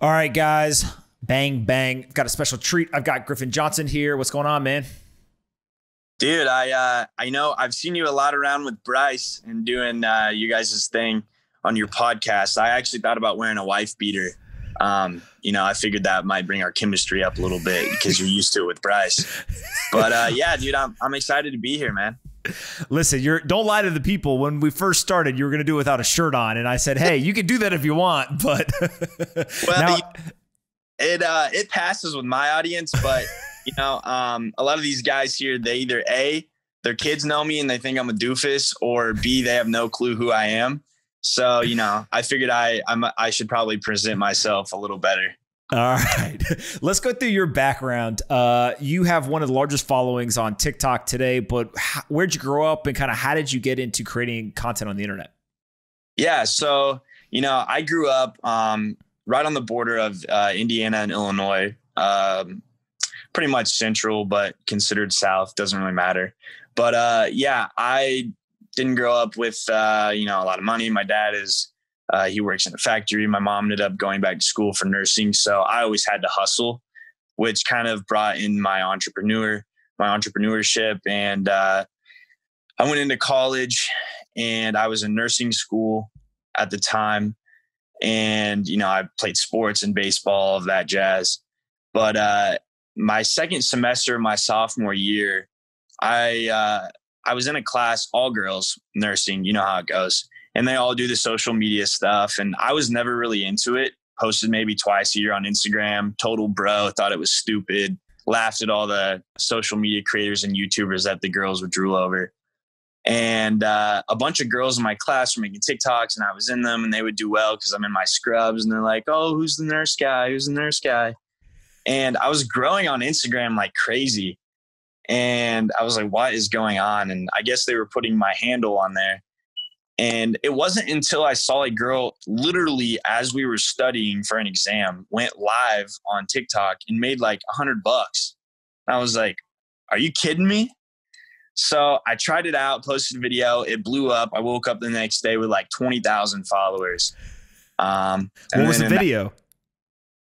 All right, guys. Bang, bang. I've got a special treat. I've got Griffin Johnson here. What's going on, man? Dude, I know I've seen you a lot around with Bryce and doing you guys' thing on your podcast. I actually thought about wearing a wife beater. I figured that might bring our chemistry up a little bit because you're used to it with Bryce. But yeah, dude, I'm excited to be here, man. Listen, don't lie to the people. When we first started, you were going to do it without a shirt on, and I said, "Hey, you can do that if you want." But well, it passes with my audience, but a lot of these guys here, they either A, their kids know me and they think I'm a doofus, or B, they have no clue who I am. So, I figured I should probably present myself a little better. All right, let's go through your background. You have one of the largest followings on TikTok today, but where'd you grow up and kind of how did you get into creating content on the internet? Yeah, so, I grew up right on the border of Indiana and Illinois, pretty much central, but considered south, doesn't really matter. But yeah, I didn't grow up with, a lot of money. My dad he works in a factory. My mom ended up going back to school for nursing. So I always had to hustle, which kind of brought in my entrepreneurship. And I went into college and I was in nursing school at the time. And, I played sports and baseball, all of that jazz. But my second semester, my sophomore year, I was in a class, all girls nursing, you know how it goes. And they all do the social media stuff. And I was never really into it. Posted maybe twice a year on Instagram, total bro, thought it was stupid, laughed at all the social media creators and YouTubers that the girls would drool over. And a bunch of girls in my class were making TikToks and I was in them and they would do well because I'm in my scrubs and they're like, oh, who's the nurse guy? Who's the nurse guy? And I was growing on Instagram like crazy. And I was like, what is going on? And I guess they were putting my handle on there. And it wasn't until I saw a girl literally as we were studying for an exam went live on TikTok and made like $100. I was like, are you kidding me? So I tried it out, posted a video. It blew up. I woke up the next day with like 20,000 followers. What was the video?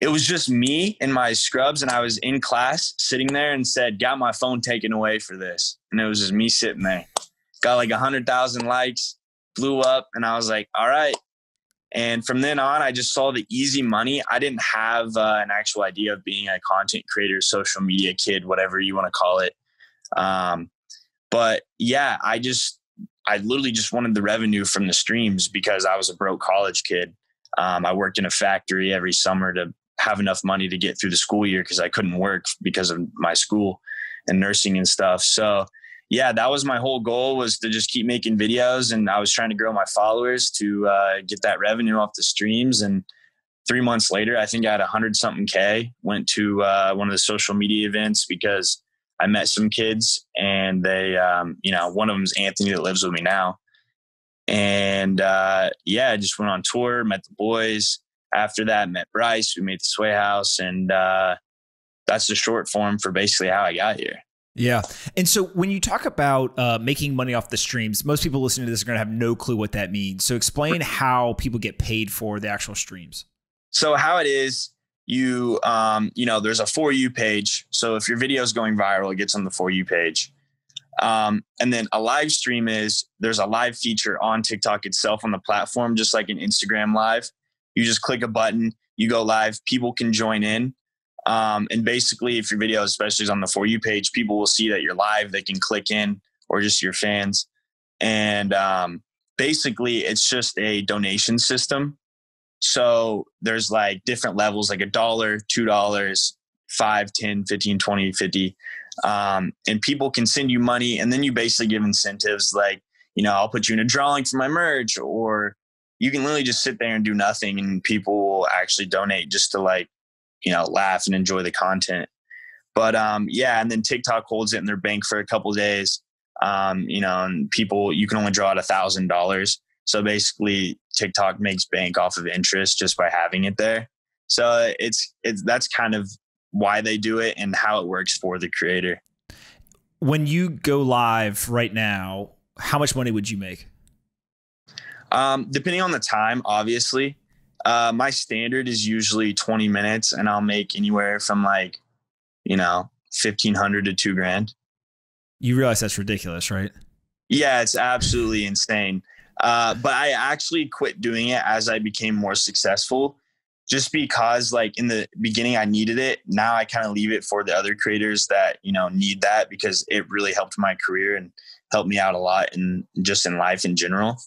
It was just me in my scrubs and I was in class sitting there and said, got my phone taken away for this. And it was just me sitting there. Got like 100,000 likes, blew up. And I was like, all right. And from then on, I just saw the easy money. I didn't have an actual idea of being a content creator, social media kid, whatever you want to call it. But yeah, I literally just wanted the revenue from the streams because I was a broke college kid. I worked in a factory every summer to have enough money to get through the school year because I couldn't work because of my school and nursing and stuff. So yeah, that was my whole goal, was to just keep making videos. And I was trying to grow my followers to get that revenue off the streams. And 3 months later, I think I had 100-something K, went to one of the social media events because I met some kids and they, one of them's Anthony that lives with me now. And yeah, I just went on tour, met the boys. After that, met Bryce. We made the Sway House. And that's the short form for basically how I got here. Yeah. And so when you talk about making money off the streams, most people listening to this are going to have no clue what that means. So explain how people get paid for the actual streams. So how it is, there's a For You page. So if your video is going viral, it gets on the For You page. And then a live stream there's a live feature on TikTok itself on the platform, just like an Instagram live. You just click a button, you go live, people can join in. And basically, if your video, especially is on the For You page, people will see that you're live. They can click in, or just your fans. And basically, it's just a donation system. So there's like different levels, like $1, $2, 5, 10, 15, 20, 50. And people can send you money, and then you basically give incentives like, I'll put you in a drawing for my merch, or you can literally just sit there and do nothing, and people will actually donate just to laugh and enjoy the content. But yeah, and then TikTok holds it in their bank for a couple of days. And people, you can only draw out $1,000. So basically TikTok makes bank off of interest just by having it there. So that's kind of why they do it and how it works for the creator. When you go live right now, how much money would you make? Depending on the time, obviously. My standard is usually 20 minutes and I'll make anywhere from like, 1,500 to $2,000. You realize that's ridiculous, right? Yeah, it's absolutely insane. But I actually quit doing it as I became more successful, just because like in the beginning I needed it. Now I kind of leave it for the other creators that, need that, because it really helped my career and helped me out a lot and just in life in general.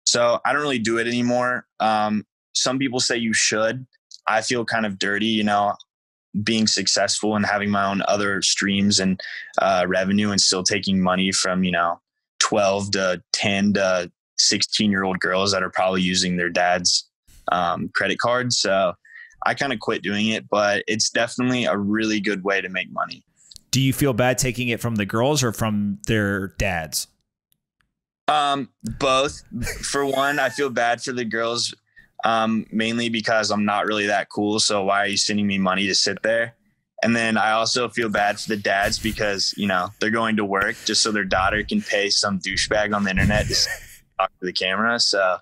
So I don't really do it anymore. Some people say you should. I feel kind of dirty, being successful and having my own other streams and revenue and still taking money from, 12 to 10 to 16-year-old girls that are probably using their dad's credit card. So I kind of quit doing it, but it's definitely a really good way to make money. Do you feel bad taking it from the girls or from their dads? Both. For one, I feel bad for the girls, mainly because I'm not really that cool. So why are you sending me money to sit there? And then I also feel bad for the dads because, they're going to work just so their daughter can pay some douchebag on the internet to talk to the camera. So,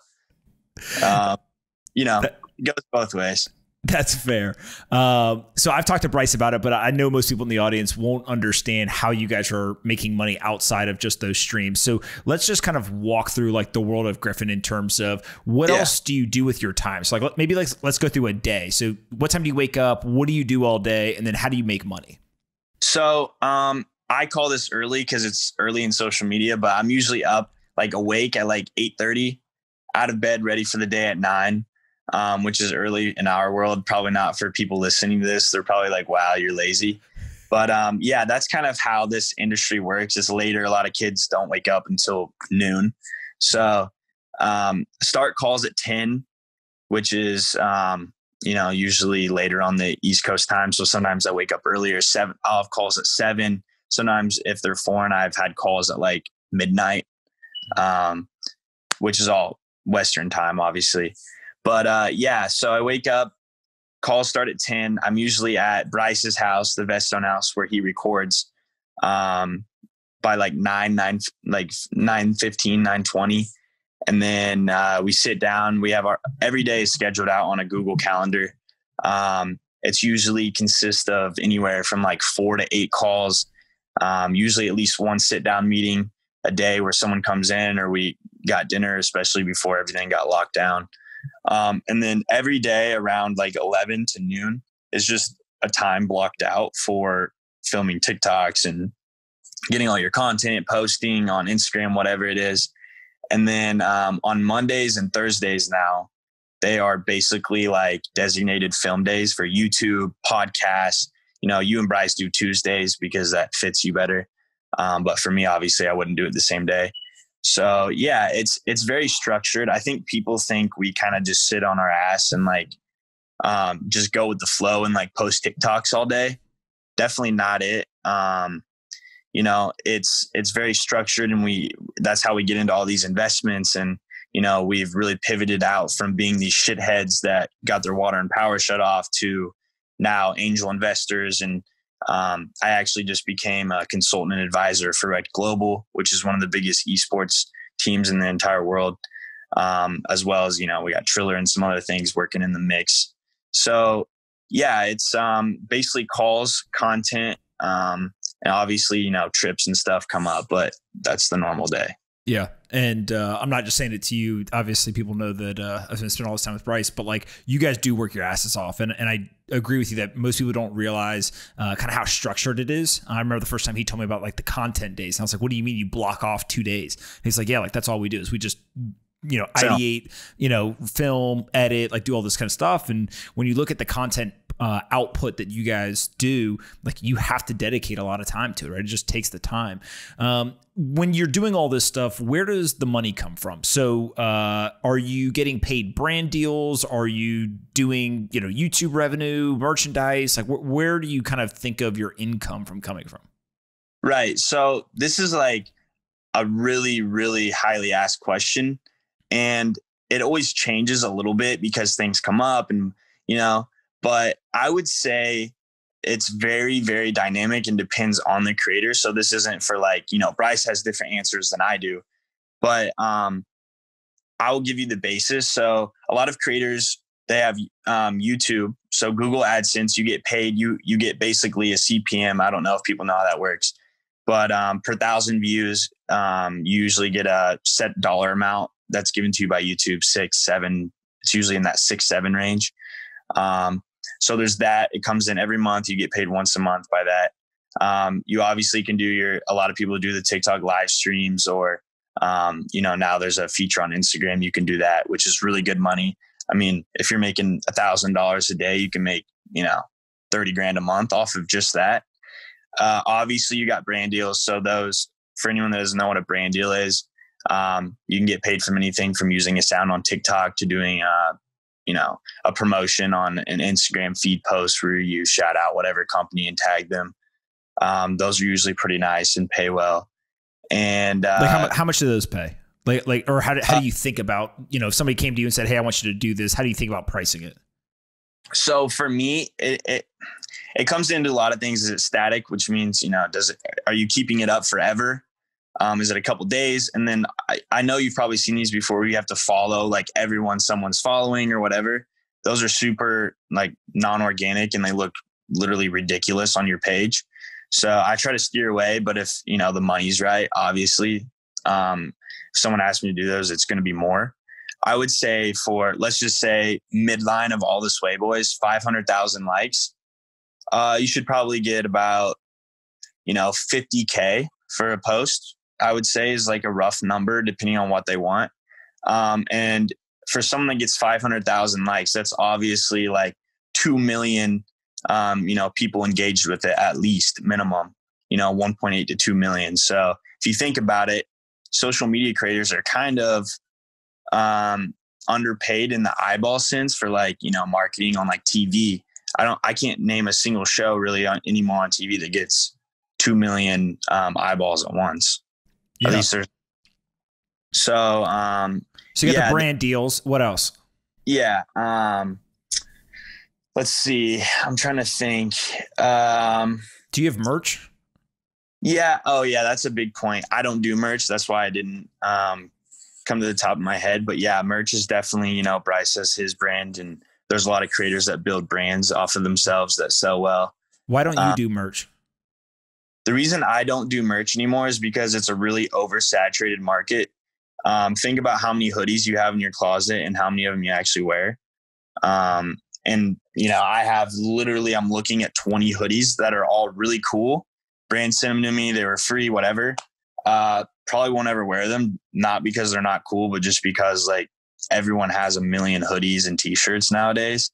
it goes both ways. That's fair. So I've talked to Bryce about it, but I know most people in the audience won't understand how you guys are making money outside of just those streams. So let's just kind of walk through like the world of Griffin in terms of what else do you do with your time? So like maybe let's go through a day. So what time do you wake up? What do you do all day? And then how do you make money? So I call this early because it's early in social media, but I'm usually up like awake at like 8:30, out of bed, ready for the day at 9. Which is early in our world, probably not for people listening to this. They're probably like, wow, you're lazy. But that's kind of how this industry works. It's later. A lot of kids don't wake up until noon. So start calls at 10, which is, usually later on the East Coast time. So sometimes I wake up earlier, 7. I'll have calls at 7. Sometimes if they're foreign, I've had calls at like midnight, which is all Western time, obviously. But so I wake up, calls start at 10. I'm usually at Bryce's house, the Vestone house where he records, by like 9:15, 9:20. And then we sit down. We have our every day is scheduled out on a Google Calendar. It's usually consists of anywhere from like 4 to 8 calls, usually at least one sit down meeting a day where someone comes in or we got dinner, especially before everything got locked down. And then every day around like 11 to noon is just a time blocked out for filming TikToks and getting all your content, posting on Instagram, whatever it is. And then on Mondays and Thursdays now, they are basically like designated film days for YouTube, podcasts. You and Bryce do Tuesdays because that fits you better. But for me, obviously, I wouldn't do it the same day. So yeah, it's very structured. I think people think we kind of just sit on our ass and like just go with the flow and like post TikToks all day. Definitely not it. It's very structured, and that's how we get into all these investments. And we've really pivoted out from being these shitheads that got their water and power shut off to now angel investors. And I actually just became a consultant and advisor for Red Global, which is one of the biggest esports teams in the entire world, as well as, we got Triller and some other things working in the mix. So yeah, it's basically calls, content, and obviously, trips and stuff come up, but that's the normal day. Yeah. And I'm not just saying it to you. Obviously, people know that I've been spending all this time with Bryce, but like you guys do work your asses off. And I agree with you that most people don't realize kind of how structured it is. I remember the first time he told me about like the content days. And I was like, what do you mean you block off 2 days? And he's like, yeah, like that's all we do is we just ideate, film, edit, like do all this kind of stuff. And when you look at the content output that you guys do, like you have to dedicate a lot of time to it, right? It just takes the time. When you're doing all this stuff, where does the money come from? So are you getting paid brand deals? Are you doing, YouTube revenue, merchandise? Like where do you kind of think of your income coming from? Right. So this is like a really, really highly asked question. And it always changes a little bit because things come up and, but I would say it's very, very dynamic and depends on the creator. So this isn't for like, Bryce has different answers than I do, but I will give you the basis. So a lot of creators, they have YouTube. So Google AdSense, you get paid. You get basically a CPM. I don't know if people know how that works, but per 1,000 views, you usually get a set dollar amount that's given to you by YouTube, 6, 7. It's usually in that 6, 7 range. So there's that. It comes in every month. You get paid once a month by that. You obviously can do a lot of people do the TikTok live streams, or, now there's a feature on Instagram. You can do that, which is really good money. I mean, if you're making $1,000 a day, you can make, 30 grand a month off of just that. Obviously you got brand deals. So those, for anyone that doesn't know what a brand deal is, you can get paid from anything from using a sound on TikTok to doing, a promotion on an Instagram feed post where you shout out whatever company and tag them. Those are usually pretty nice and pay well. And how much do those pay? Or how do you think about, if somebody came to you and said, hey, I want you to do this, how do you think about pricing it? So for me, it comes into a lot of things. Is it static, which means, are you keeping it up forever? Is it a couple days? And then I know you've probably seen these before where you have to follow like everyone someone's following or whatever. Those are super like non-organic and they look literally ridiculous on your page. So I try to steer away, but if, the money's right, obviously, if someone asks me to do those, it's going to be more. I would say let's just say midline of all the Sway Boys, 500,000 likes. You should probably get about, $50K for a post, I would say is like a rough number depending on what they want. And for someone that gets 500,000 likes, that's obviously like 2 million, people engaged with it at least minimum, 1.8 to 2 million. So if you think about it, social media creators are kind of underpaid in the eyeball sense for like, marketing on like TV. I can't name a single show really anymore on TV that gets 2 million eyeballs at once. Yeah. At least there's so you got the brand deals. What else? Yeah. Let's see. I'm trying to think. Do you have merch? Yeah. Oh yeah. That's a big point. I don't do merch. That's why I didn't come to the top of my head, but yeah, merch is definitely, Bryce has his brand and there's a lot of creators that build brands off of themselves that sell well. Why don't you do merch? The reason I don't do merch anymore is because it's a really oversaturated market. Think about how many hoodies you have in your closet and how many of them you actually wear. And I have I'm looking at 20 hoodies that are all really cool. Brand sent them to me. They were free, whatever. Probably won't ever wear them. Not because they're not cool, but just because like everyone has a million hoodies and t-shirts nowadays.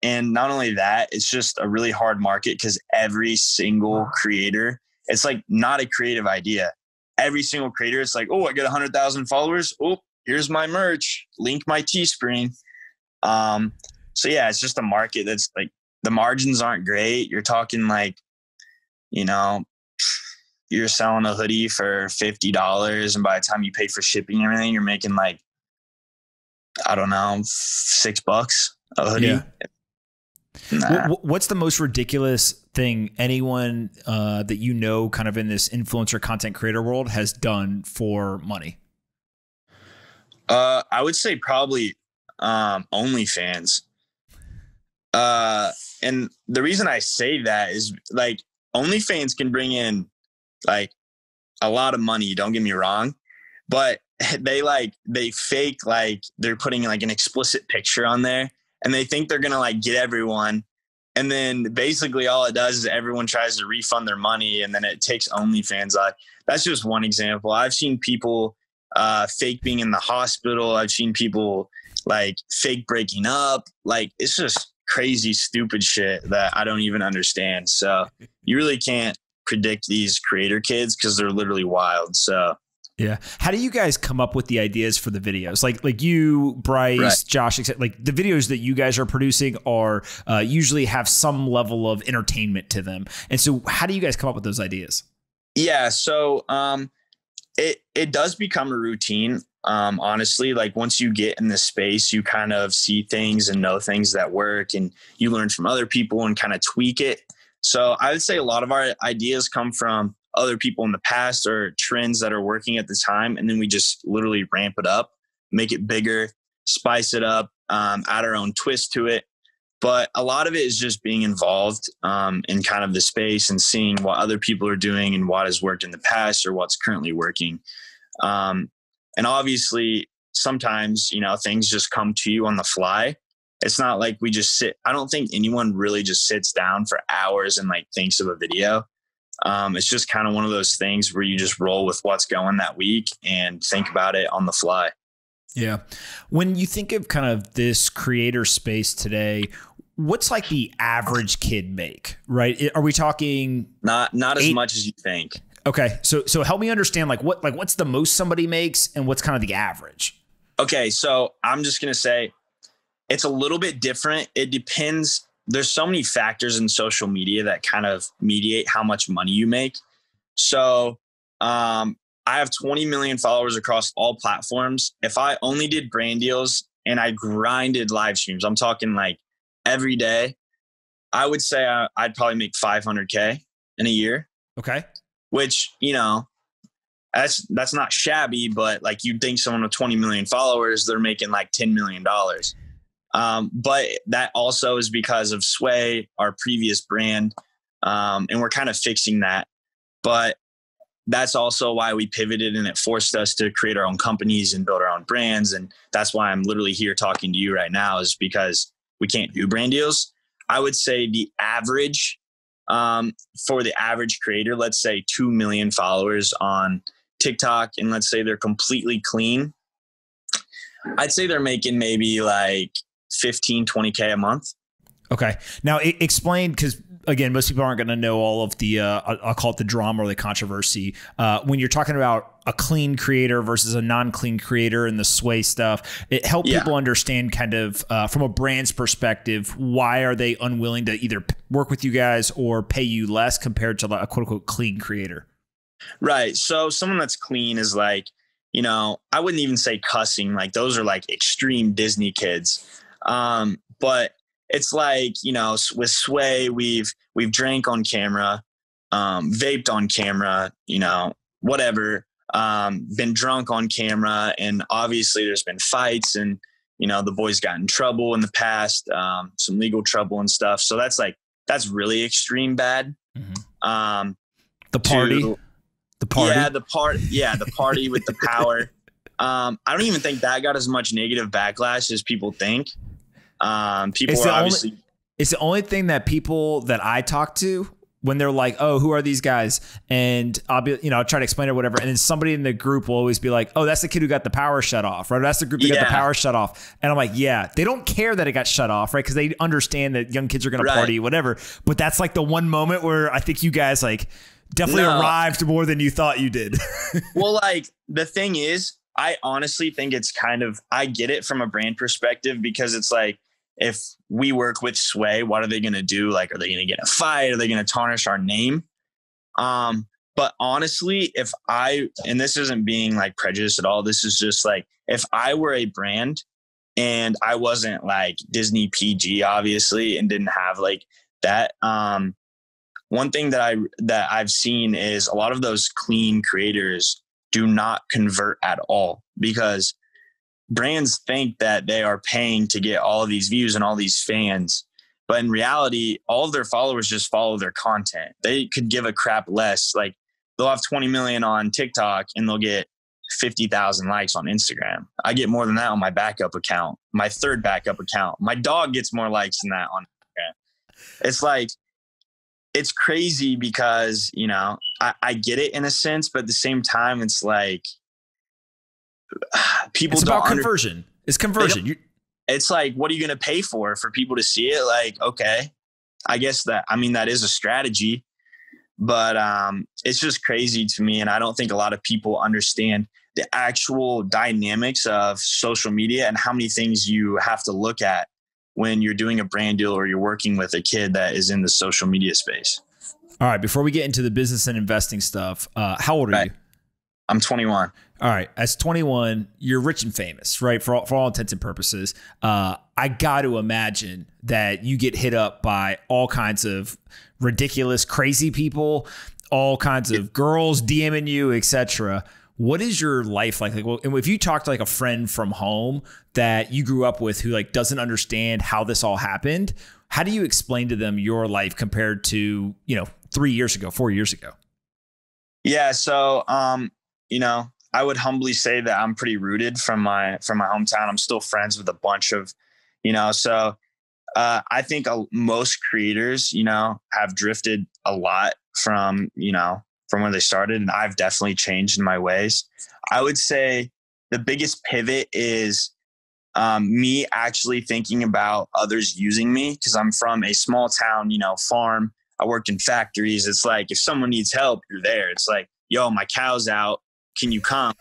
And not only that, it's just a really hard market because every single creator, it's like not a creative idea. Every single creator, it's like, oh, I get 100,000 followers. Oh, here's my merch. Link my Teespring. So yeah, it's just a market that's like the margins aren't great. You're talking like, you're selling a hoodie for $50. And by the time you pay for shipping and everything, you're making like, I don't know, $6 a hoodie. Yeah. Nah. What's the most ridiculous thing anyone that kind of in this influencer content creator world has done for money? I would say probably OnlyFans. And the reason I say that is like OnlyFans can bring in like a lot of money. Don't get me wrong, but they fake like they're putting like an explicit picture on there. And they think they're going to like get everyone. And then basically all it does is everyone tries to refund their money. And then it takes OnlyFans. That's just one example. I've seen people fake being in the hospital. I've seen people like fake breaking up. Like it's just crazy, stupid shit that I don't even understand. So you really can't predict these creator kids because they're literally wild. So yeah. How do you guys come up with the ideas for the videos? Like you, Bryce, right. Josh, like the videos that you guys are producing are usually have some level of entertainment to them. And so how do you guys come up with those ideas? Yeah. So it does become a routine. Honestly, like once you get in this space, you kind of see things and know things that work and you learn from other people and kind of tweak it. So I would say a lot of our ideas come from other people in the past or trends that are working at the time. And then we just literally ramp it up, make it bigger. spice it up, add our own twist to it. But a lot of it is just being involved in kind of the space and seeing what other people are doing and what has worked in the past or what's currently working. And obviously, sometimes, things just come to you on the fly. It's not like we just sit. I don't think anyone really just sits down for hours and like thinks of a video. It's just kind of one of those things where you just roll with what's going that week and think about it on the fly. Yeah. When you think of kind of this creator space today, what's like the average kid make, right? Are we talking not as much as you think? Okay. So help me understand what's the most somebody makes and what's kind of the average? Okay. So I'm just going to say it's a little bit different. It depends. There's so many factors in social media that kind of mediate how much money you make. So, I have 20 million followers across all platforms. If I only did brand deals and I grinded live streams, I'm talking like every day, I would say I'd probably make 500K in a year. Okay. Which, that's not shabby, but like you'd think someone with 20 million followers, they're making like $10 million. But that also is because of Sway, our previous brand. And we're kind of fixing that. But that's also why we pivoted, and it forced us to create our own companies and build our own brands. And that's why I'm literally here talking to you right now, is because we can't do brand deals. I would say the average for the average creator, let's say 2 million followers on TikTok, and let's say they're completely clean. I'd say they're making maybe like 15, 20K a month. Okay. Now explain, because again, most people aren't going to know all of the, I'll call it the drama or the controversy. When you're talking about a clean creator versus a non-clean creator and the Sway stuff, it helps people understand kind of from a brand's perspective, why are they unwilling to either work with you guys or pay you less compared to a quote unquote clean creator? Right. So someone that's clean is like, I wouldn't even say cussing. Like those are like extreme Disney kids. But it's like, with Sway, we've drank on camera, vaped on camera, whatever, been drunk on camera. And obviously there's been fights and, the boys got in trouble in the past, some legal trouble and stuff. So that's really extreme bad. Mm-hmm. The party. Yeah, the party with the power. I don't even think that got as much negative backlash as people think. It's the only thing that people that I talk to, when they're like, oh, who are these guys? And I'll be, I'll try to explain it or whatever. And then somebody in the group will always be like, oh, that's the kid who got the power shut off, right? That's the group that got the power shut off. And I'm like, yeah, they don't care that it got shut off, right? Because they understand that young kids are going to party, whatever. But that's like the one moment where I think you guys like definitely arrived more than you thought you did. Well, like the thing is, I honestly think it's I get it from a brand perspective, because it's like, if we work with Sway, what are they going to do? Like, are they going to get in a fight? Are they going to tarnish our name? But honestly, and this isn't being like prejudiced at all, this is just like, if I were a brand and I wasn't like Disney PG, obviously, and didn't have like that, one thing that I've seen is a lot of those clean creators do not convert at all, because brands think that they are paying to get all of these views and all these fans. But in reality, all of their followers just follow their content. They could give a crap less. Like they'll have 20 million on TikTok and they'll get 50,000 likes on Instagram. I get more than that on my backup account, my third backup account. My dog gets more likes than that on Instagram. It's like, it's crazy because, I get it in a sense, but at the same time, it's like, people it's about conversion. It's conversion. It's like, what are you going to pay for people to see it? Like, okay, I guess that is a strategy, but it's just crazy to me. And I don't think a lot of people understand the actual dynamics of social media and how many things you have to look at when you're doing a brand deal or you're working with a kid that is in the social media space. All right. Before we get into the business and investing stuff, how old are you? I'm 21. All right. As 21, you're rich and famous, right? For all intents and purposes. I got to imagine that you get hit up by all kinds of ridiculous, crazy people, all kinds of girls DMing you, etc. What is your life like? Like, well, if you talk to like a friend from home that you grew up with who like doesn't understand how this all happened, how do you explain to them your life compared to, 3 years ago, 4 years ago? Yeah. So, I would humbly say that I'm pretty rooted from my hometown. I'm still friends with a bunch of, I think most creators, have drifted a lot from where they started. And I've definitely changed in my ways. I would say the biggest pivot is me actually thinking about others using me, because I'm from a small town, farm. I worked in factories. It's like, if someone needs help, you're there. It's like, yo, my cow's out. Can you come?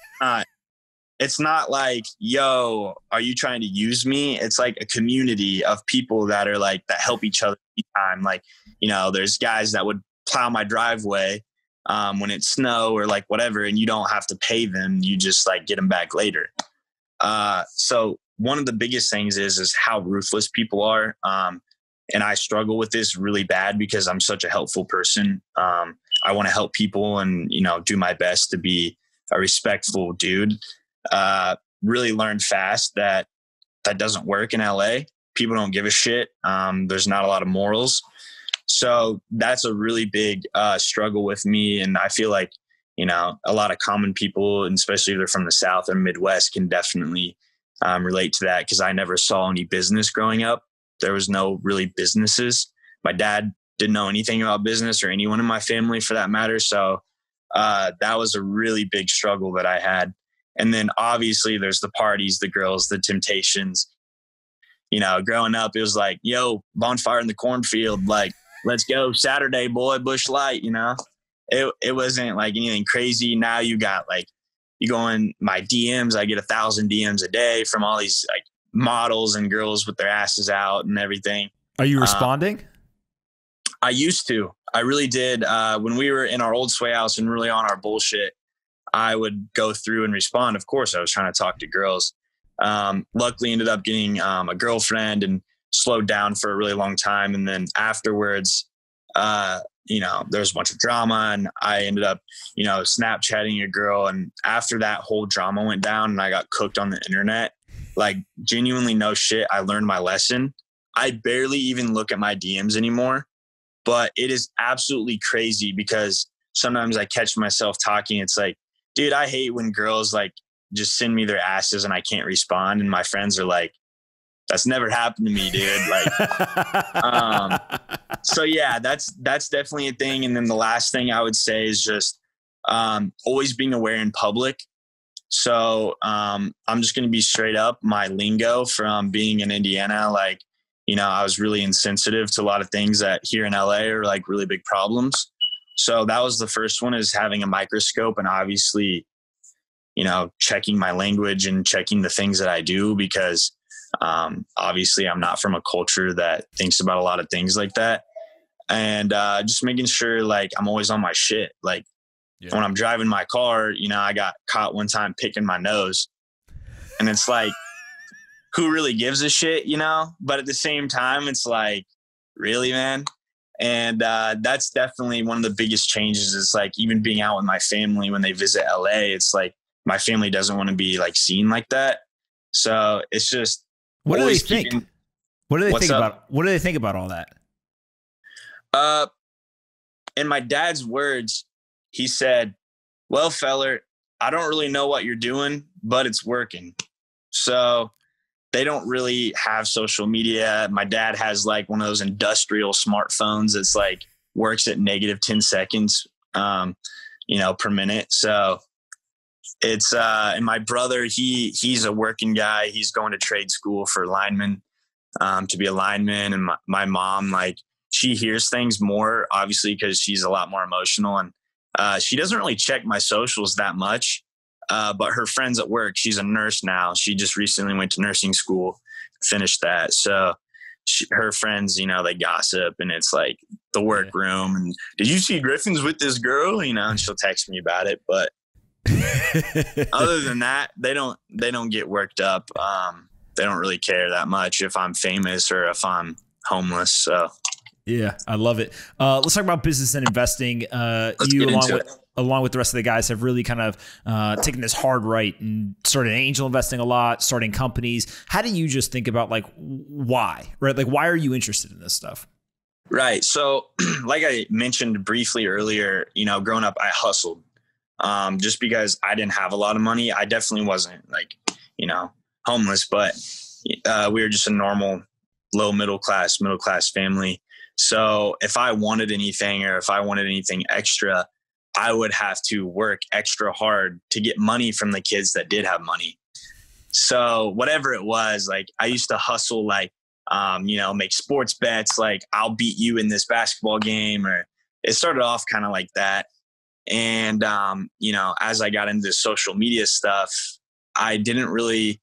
It's not like, yo, are you trying to use me? It's like a community of people that are like, that help each other anytime. Like, there's guys that would plow my driveway when it's snow or like whatever, and you don't have to pay them. You just like get them back later. So one of the biggest things is how ruthless people are. And I struggle with this really bad because I'm such a helpful person. I want to help people and, do my best to be a respectful dude. Really learned fast that doesn't work in LA. People don't give a shit. There's not a lot of morals. So that's a really big struggle with me. And I feel like, a lot of common people, and especially if they're from the South or Midwest, can definitely relate to that, because I never saw any business growing up. There was no really businesses. My dad didn't know anything about business, or anyone in my family for that matter. So that was a really big struggle that I had. And then obviously there's the parties, the girls, the temptations. Growing up, it was like, yo, bonfire in the cornfield. Like, let's go Saturday, boy, Bush Light, It wasn't like anything crazy. Now you got like, you go in my DMs, I get 1,000 DMs a day from all these like models and girls with their asses out and everything. Are you responding? I used to. I really did. When we were in our old sway house and really on our bullshit, I would go through and respond. Of course, I was trying to talk to girls. Luckily ended up getting a girlfriend and slowed down for a really long time. And then afterwards, there was a bunch of drama, and I ended up, Snapchatting a girl. And after that whole drama went down and I got cooked on the internet, like genuinely no shit, I learned my lesson. I barely even look at my DMs anymore, but it is absolutely crazy because sometimes I catch myself talking. It's like, dude, I hate when girls like just send me their asses and I can't respond. And my friends are like, that's never happened to me, dude. Like, so yeah, that's definitely a thing. And then the last thing I would say is just, always being aware in public. So, I'm just going to be straight up. My lingo from being in Indiana, like, I was really insensitive to a lot of things that here in LA are like really big problems. So that was the first one, is having a microscope and obviously, checking my language and checking the things that I do, because obviously I'm not from a culture that thinks about a lot of things like that. And just making sure like I'm always on my shit. Like when I'm driving my car, I got caught one time picking my nose, and it's like, who really gives a shit, but at the same time, it's like, really, man. And that's definitely one of the biggest changes, is like even being out with my family when they visit LA. It's like my family doesn't want to be like seen like that. So it's just, what do they think? What do they think up? What do they think about all that? In my dad's words, he said, well, feller, I don't really know what you're doing, but it's working. So they don't really have social media. My dad has like one of those industrial smartphones that's like works at negative 10 seconds, per minute. So it's, and my brother, he's a working guy. He's going to trade school for lineman, to be a lineman. And my mom, like, she hears things more, obviously, because she's a lot more emotional, and she doesn't really check my socials that much. But her friends at work, she's a nurse now. She just recently went to nursing school, finished that. So her friends, they gossip, and it's like the workroom. And did you see Griffin's with this girl? And she'll text me about it. But other than that, they don't get worked up. They don't really care that much if I'm famous or if I'm homeless. So Yeah, I love it. Let's talk about business and investing. Let's You, get into it. along with the rest of the guys, have really kind of taken this hard right and started angel investing a lot, starting companies. How do you just think about like why, right? Like, why are you interested in this stuff? Right. So, like I mentioned briefly earlier, growing up, I hustled just because I didn't have a lot of money. I definitely wasn't like, homeless, but we were just a normal middle class family. So if I wanted anything or if I wanted anything extra, I would have to work extra hard to get money from the kids that did have money. So whatever it was, like I used to hustle, like, make sports bets, like I'll beat you in this basketball game, or it started off kind of like that. And, as I got into social media stuff, I didn't really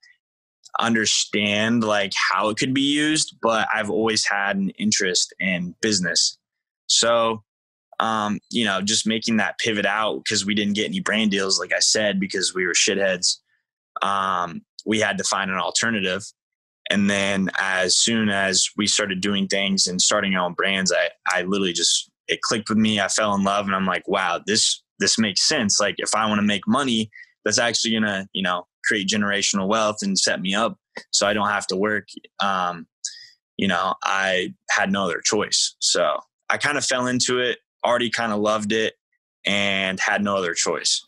understand like how it could be used, but I've always had an interest in business. So, just making that pivot out because we didn't get any brand deals, like I said, because we were shitheads. We had to find an alternative. And then as soon as we started doing things and starting our own brands, I literally it clicked with me. I fell in love and I'm like, wow, this makes sense. Like if I want to make money, that's actually going to, create generational wealth and set me up so I don't have to work. I had no other choice. So I kind of fell into it, already kind of loved it and had no other choice.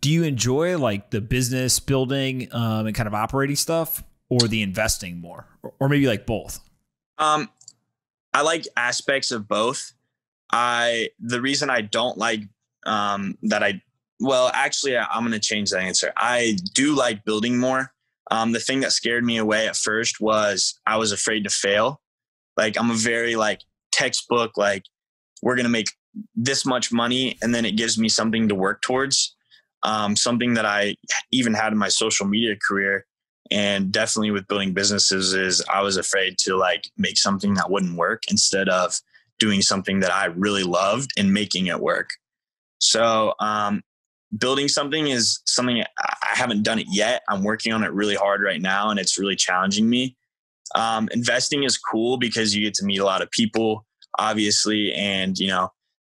Do you enjoy like the business building and kind of operating stuff, or the investing more, or maybe like both? I like aspects of both. The reason I don't like actually, I'm going to change that answer. I do like building more. The thing that scared me away at first was I was afraid to fail. Like I'm a very like textbook, like we're going to make this much money and then it gives me something to work towards. Something that I even had in my social media career and definitely with building businesses is I was afraid to like make something that wouldn't work instead of doing something that I really loved and making it work. So, building something is something I haven't done it yet. I'm working on it really hard right now and it's really challenging me. Investing is cool because you get to meet a lot of people, obviously. And,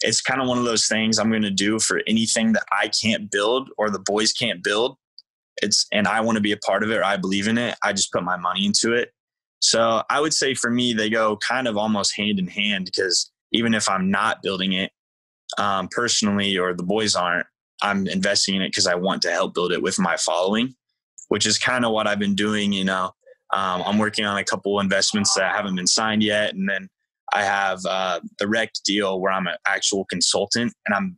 it's kind of one of those things I'm going to do for anything that I can't build or the boys can't build. And I want to be a part of it, or I believe in it. I just put my money into it. So I would say for me, they go kind of almost hand in hand because even if I'm not building it personally, or the boys aren't, I'm investing in it because I want to help build it with my following, which is kind of what I've been doing. I'm working on a couple investments that haven't been signed yet. And then I have the Rect deal where I'm an actual consultant and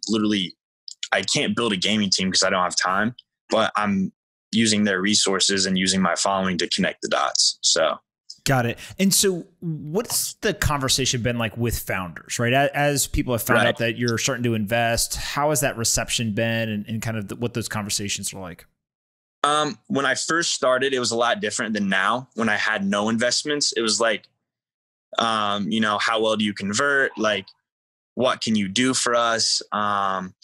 I can't build a gaming team because I don't have time, but I'm using their resources and using my following to connect the dots. So. Got it. And so what's the conversation been like with founders, right? As people have found out that you're starting to invest, how has that reception been and kind of what those conversations are like? When I first started, it was a lot different than now. When I had no investments, it was like, how well do you convert? Like, what can you do for us? And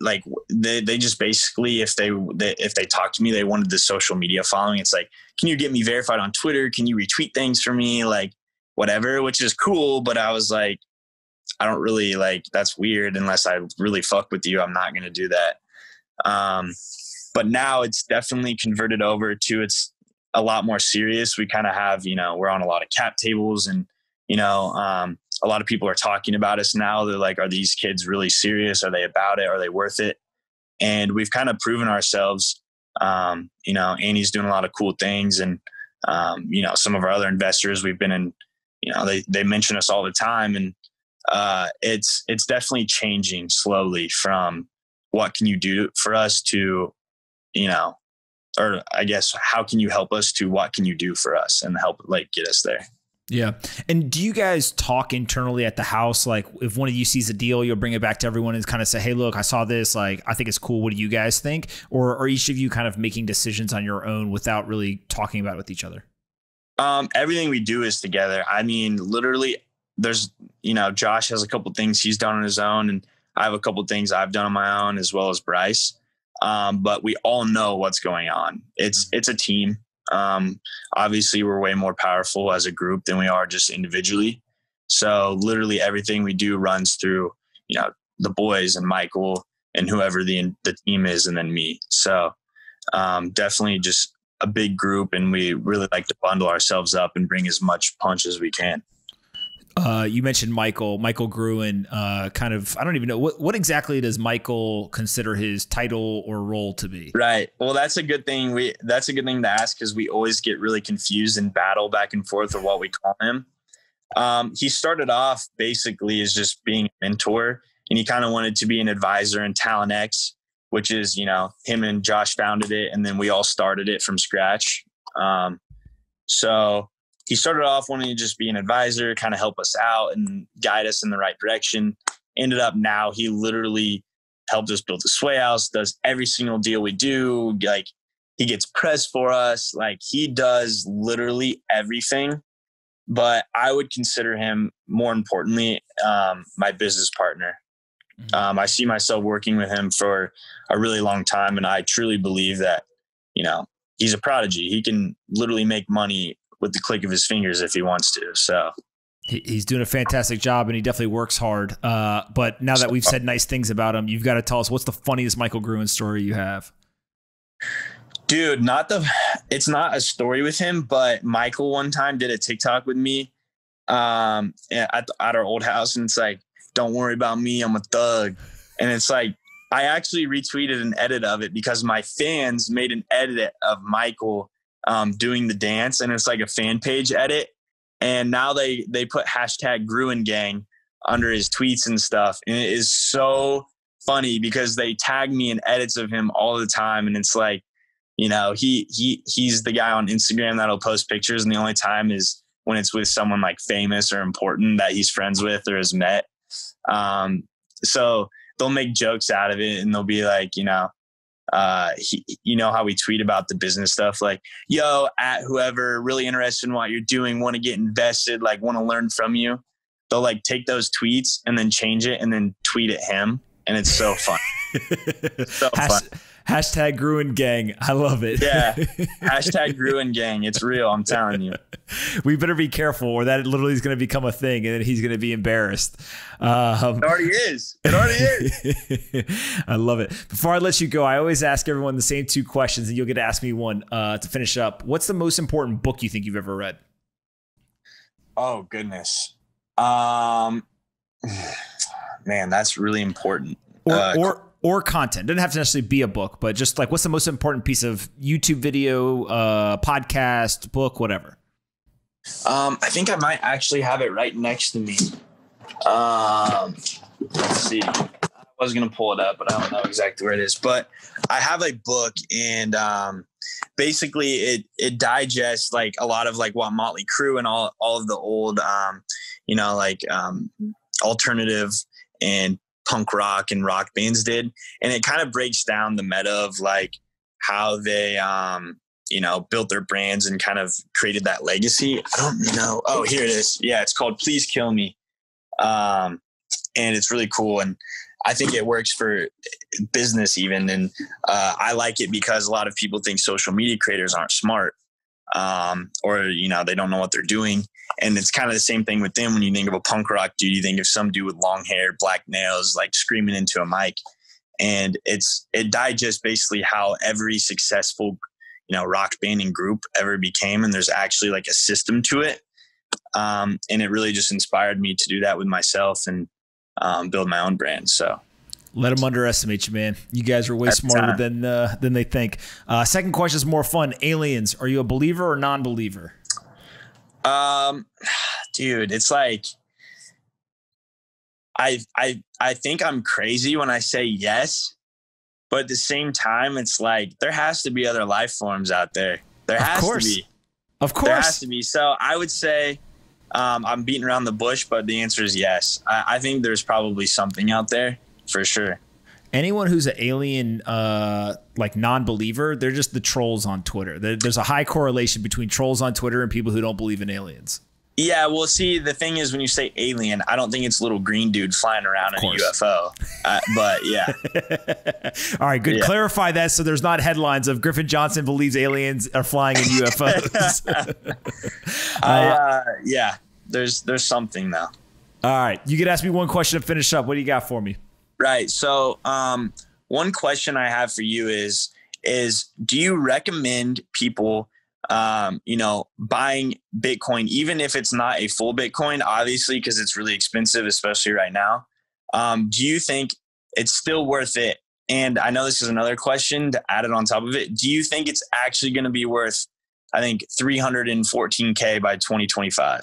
like they just basically, if they talk to me, they wanted the social media following. It's like, can you get me verified on Twitter? Can you retweet things for me? Like whatever, which is cool. But I was like, I don't really like, that's weird. Unless I really fuck with you, I'm not going to do that. But now it's definitely converted over to, it's a lot more serious. We kind of have, we're on a lot of cap tables and, a lot of people are talking about us now. They're like, are these kids really serious? Are they about it? Are they worth it? And we've kind of proven ourselves. Annie's doing a lot of cool things. And, some of our other investors we've been in, they mention us all the time. And it's definitely changing slowly from what can you do for us to, or I guess, how can you help us to what can you do for us and help like get us there? Yeah. And do you guys talk internally at the house? Like if one of you sees a deal, you'll bring it back to everyone and kind of say, hey, look, I saw this. Like, I think it's cool. What do you guys think? Or are each of you kind of making decisions on your own without really talking about it with each other? Everything we do is together. I mean, literally there's, Josh has a couple things he's done on his own and I have a couple things I've done on my own as well as Bryce. But we all know what's going on. It's a team. Obviously, we're way more powerful as a group than we are just individually. So literally everything we do runs through, the boys and Michael and whoever the team is, and then me. So definitely just a big group, and we really like to bundle ourselves up and bring as much punch as we can. You mentioned Michael Gruen, kind of, I don't even know what exactly does Michael consider his title or role to be? Right. Well, that's a good thing. That's a good thing to ask, because we always get really confused and battle back and forth of what we call him. He started off basically as just being a mentor, and he kind of wanted to be an advisor in Talent X, which is, him and Josh founded it, and then we all started it from scratch. So he started off wanting to just be an advisor, kind of help us out and guide us in the right direction. Ended up now he literally helped us build the Sway House, does every single deal we do. Like, he gets press for us. Like, he does literally everything. But I would consider him, more importantly, my business partner. Mm-hmm. I see myself working with him for a really long time, and I truly believe that, he's a prodigy. He can literally make money with the click of his fingers if he wants to. So he's doing a fantastic job, and he definitely works hard. But now that we've said nice things about him, you've got to tell us, what's the funniest Michael Gruen story you have? Dude, it's not a story with him, but Michael one time did a TikTok with me at our old house, and it's like, don't worry about me, I'm a thug. And it's like, I actually retweeted an edit of it because my fans made an edit of Michael doing the dance, and it's like a fan page edit. And now they put hashtag Gruen Gang under his tweets and stuff. And it is so funny because they tag me in edits of him all the time. And it's like, he's the guy on Instagram that'll post pictures, and the only time is when it's with someone like famous or important that he's friends with or has met. So they'll make jokes out of it, and they'll be like, how we tweet about the business stuff, like, yo, at whoever, really interested in what you're doing, want to get invested, like, want to learn from you. They'll like take those tweets and then change it and then tweet at him. And it's so fun. So fun. Hashtag Gruen Gang. I love it. Yeah. Hashtag Gruen Gang. It's real. I'm telling you. We better be careful, or that literally is going to become a thing, and then he's going to be embarrassed. It already is. It already is. I love it. Before I let you go, I always ask everyone the same two questions, and you'll get to ask me one to finish up. What's the most important book you think you've ever read? Oh, goodness. Man, that's really important. Or content. Doesn't have to necessarily be a book, but just like, what's the most important piece of YouTube video, podcast, book, whatever? I think I might actually have it right next to me. Let's see. I was going to pull it up, but I don't know exactly where it is. But I have a book, and basically it digests like a lot of like what Motley Crue and all of the old, alternative and punk rock and rock bands did. And it kind of breaks down the meta of like how they, built their brands and kind of created that legacy. I don't know. Oh, here it is. Yeah. It's called Please Kill Me. And it's really cool. And I think it works for business even. And I like it because a lot of people think social media creators aren't smart, or, they don't know what they're doing. And it's kind of the same thing with them. When you think of a punk rock dude, you think of some dude with long hair, black nails, like screaming into a mic. And it digests basically how every successful, rock band and group ever became. And there's actually like a system to it. And it really just inspired me to do that with myself and build my own brand. So let them underestimate you, man. You guys are way smarter than they think. Second question is more fun. Aliens. Are you a believer or non-believer? Dude, it's like, I think I'm crazy when I say yes, but at the same time, it's like, there has to be other life forms out there. There has to be. Of course. There has to be. So I would say, I'm beating around the bush, but the answer is yes. I think there's probably something out there for sure. Anyone who's an alien, like non-believer, they're just the trolls on Twitter. There's a high correlation between trolls on Twitter and people who don't believe in aliens. Yeah, well, see, the thing is, when you say alien, I don't think it's a little green dude flying around in a UFO. But yeah. All right, good. Yeah. Clarify that so there's not headlines of Griffin Johnson believes aliens are flying in UFOs. Yeah, there's something though. All right, you could ask me one question to finish up. What do you got for me? Right. So, one question I have for you is do you recommend people buying Bitcoin, even if it's not a full Bitcoin, obviously, because it's really expensive, especially right now? Do you think it's still worth it? And I know this is another question to add it on top of it. Do you think it's actually going to be worth, I think, 314K by 2025?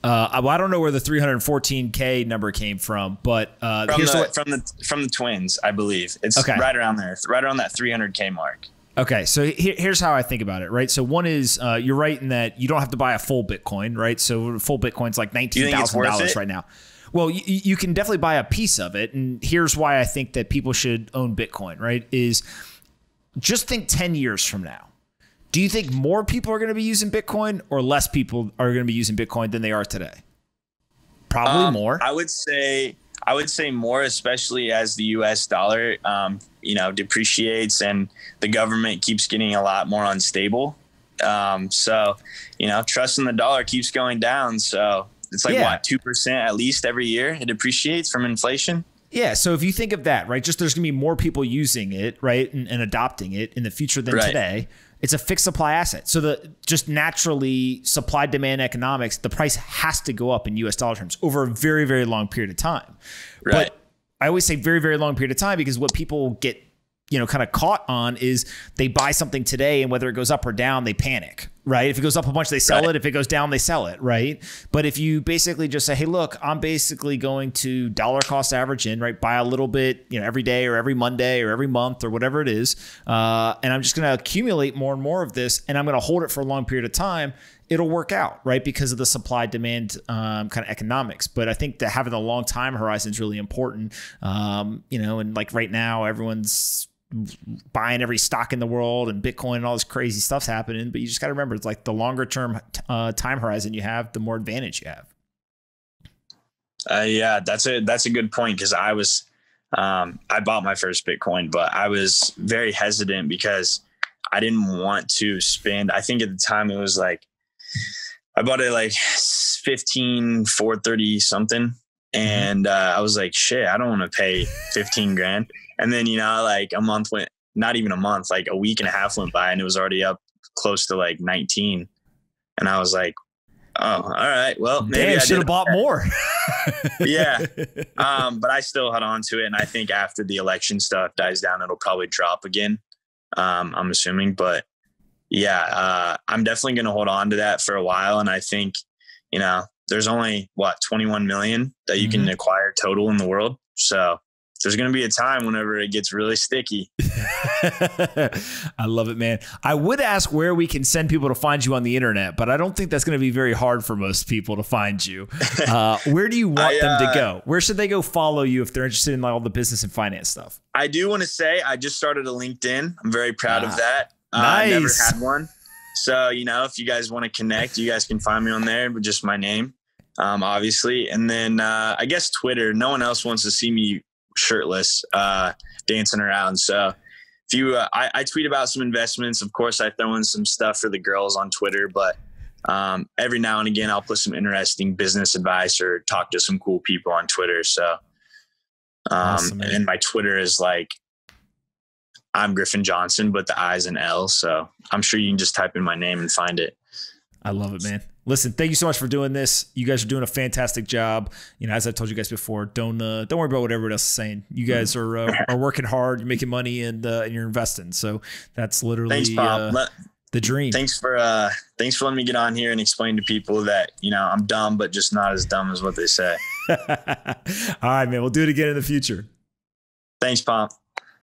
I don't know where the 314K number came from, but from the twins, I believe it's okay. Right around there, right around that 300K mark. Okay, so here's how I think about it, right? So one is you're right in that you don't have to buy a full Bitcoin, right? So full Bitcoin's like $19,000 right now. Well, you can definitely buy a piece of it, and here's why I think that people should own Bitcoin, right? Is just think 10 years from now. Do you think more people are going to be using Bitcoin or less people are going to be using Bitcoin than they are today? Probably more. I would say more, especially as the US dollar, depreciates and the government keeps getting a lot more unstable. So, trust in the dollar keeps going down. So it's like 2% at least every year it depreciates from inflation. Yeah. So if you think of that, right, just there's going to be more people using it, right, and adopting it in the future than today. It's a fixed supply asset. So just naturally supply demand economics, the price has to go up in US dollar terms over a very, very long period of time. Right. But I always say very, very long period of time because what people get, kind of caught on is they buy something today and whether it goes up or down, they panic, right? If it goes up a bunch, they sell it. If it goes down, they sell it, right? But if you basically just say, hey, look, I'm basically going to dollar cost average in, right? Buy a little bit, every day or every Monday or every month or whatever it is. And I'm just going to accumulate more and more of this and I'm going to hold it for a long period of time. It'll work out, right? Because of the supply demand kind of economics. But I think that having a long time horizon is really important. And like right now, everyone's buying every stock in the world and Bitcoin and all this crazy stuff's happening. But you just got to remember, it's like the longer term time horizon you have, the more advantage you have. Yeah, that's a good point. Cause I bought my first Bitcoin, but I was very hesitant because I didn't want to spend, I think at the time it was like, I bought it like 430 something. And I was like, shit, I don't want to pay 15 grand. And then, like a month went, not even a month, like a week and a half went by and it was already up close to like 19. And I was like, oh, all right, well, maybe I should have bought more. Yeah. But I still held on to it. And I think after the election stuff dies down, it'll probably drop again. I'm assuming, but yeah, I'm definitely going to hold on to that for a while. And I think, there's only 21 million that you can acquire total in the world. So there's going to be a time whenever it gets really sticky. I love it, man. I would ask where we can send people to find you on the internet, but I don't think that's going to be very hard for most people to find you. Where do you want them to go? Where should they go follow you if they're interested in all the business and finance stuff? I do want to say I just started a LinkedIn. I'm very proud of that. Nice. I never had one. So, if you guys want to connect, you guys can find me on there with just my name, obviously. And then I guess Twitter, no one else wants to see me shirtless dancing around. So if you I tweet about some investments. Of course, I throw in some stuff for the girls on Twitter, but every now and again I'll put some interesting business advice or talk to some cool people on Twitter. So awesome, and my Twitter is like I'm Griffin Johnson, but the I's an L. So I'm sure you can just type in my name and find it. I love it, man. Listen, thank you so much for doing this. You guys are doing a fantastic job. As I told you guys before, don't worry about what everyone else is saying. You guys are working hard, you're making money, and you're investing. So that's literally the dream. Thanks for letting me get on here and explain to people that I'm dumb, but just not as dumb as what they say. All right, man. We'll do it again in the future. Thanks, Pomp.